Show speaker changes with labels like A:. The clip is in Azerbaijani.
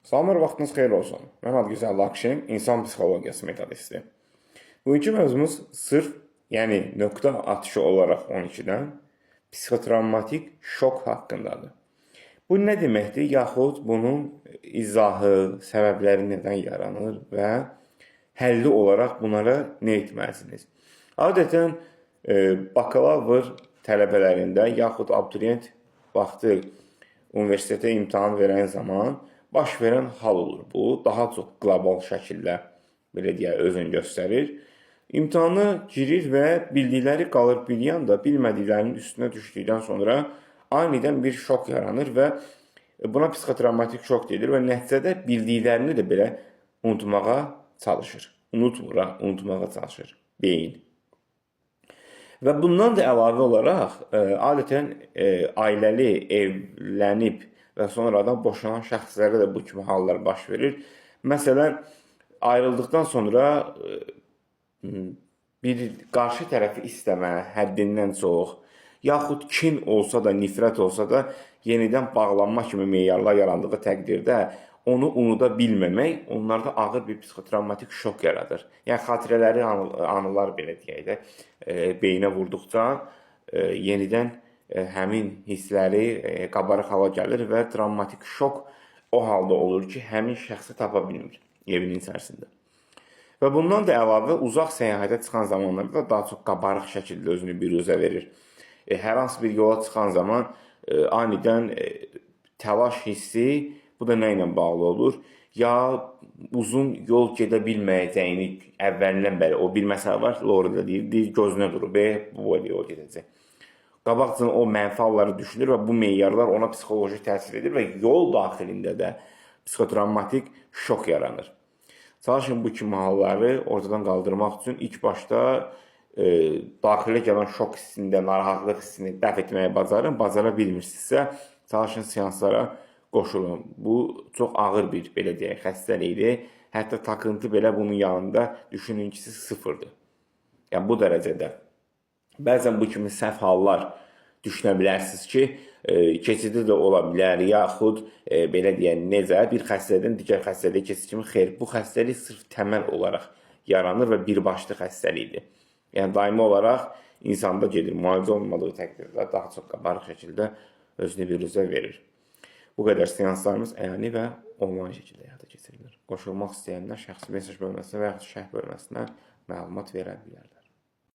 A: Salamlar, vaxtınız xeyir olsun. Mən Adgüzəl Lakşin, insan psixologiyası metodisti. Bugünkü mövzumuz sırf, yəni nöqtə atışı olaraq 12-dən psixotravmatik şok haqqındadır. Bu nə deməkdir? Yaxud bunun izahı, səbəbləri nədən yaranır və həlli olaraq bunlara nə etməlisiniz? Adətən bakalavr tələbələrində yaxud abituriyent vaxtı universitetə imtahan verən zaman baş verən hal olur bu. Daha çox qlobal şəkildə belə deyək, özünü göstərir. İmtahana girir və bildikləri qalır bir yanda, bilmədiklərinin üstünə düşdükdən sonra anidən bir şok yaranır və buna psixotravmatik şok deyilir və nəticədə bildiklərini də belə unutmağa çalışır. Unutmağa çalışır beyin. Və bundan da əlavə olaraq adətən ailəli, evlənib və sonradan boşanan şəxslərə də bu kimi hallar baş verir. Məsələn, ayrıldıqdan sonra bir qarşı tərəfi istəmə, həddindən çox, yaxud kin olsa da, nifrət olsa da, yenidən bağlanma kimi meyarlar yarandığı təqdirdə onu unuda bilməmək onlarda ağır bir psixotravmatik şok yaradır. Yəni, xatirələri, anılar belə deyək də, beyinə vurduqca yenidən həmin hissləri qabarıq hala gəlir və travmatik şok o halda olur ki, həmin şəxsi tapa bilmir evinin içərisində. Və bundan da əlavə uzaq səyahətə çıxan zamanlarda daha çox qabarıq şəkildə özünü biruzə verir. Hər hansı bir yola çıxan zaman anidən təlaş hissi, bu da nə ilə bağlı olur? Ya uzun yol gedə bilməyəcəyini əvvəlindən bəri, o bir məsələ var, Lorida deyir, gözünə durub, bu yol gedəcək. Qabaqcın o mənfi halları düşünür və bu meyarlar ona psixoloji təsir edir və yol daxilində də psixotravmatik şok yaranır. Çalışın bu kimi halları ortadan qaldırmaq üçün ilk başda daxilə gələn şok hissində, narahatlıq hissini dəf etməyə bacara bilmirsinizsə, çalışın seanslara qoşulun. Bu çox ağır bir, belə deyək, xəstəlikdir. Hətta takıntı belə bunun yanında düşünün ki, sıfırdır. Yəni, bu dərəcədə. Bəzən bu kimi səhv hallar düşünə bilərsiniz ki, keçidi də ola bilər, yaxud belə deyək, necə bir xəstəlikdən digər xəstəliyə keçid kimi xeyr. Bu xəstəlik sırf təməl olaraq yaranır və birbaşlı xəstəlikdir. Yəni, daimi olaraq insanda gedir, müalicə olmadığı təqdirdə daha çox qabarıq şəkildə özünü biruzə verir. Bu qədər seanslarımız əyani və onlayn şəkildə həyata keçirilir. Qoşulmaq istəyənlər şəxsi mesaj bölməsinə və yaxud şərh bölməsinə məlumat verə bilərlər.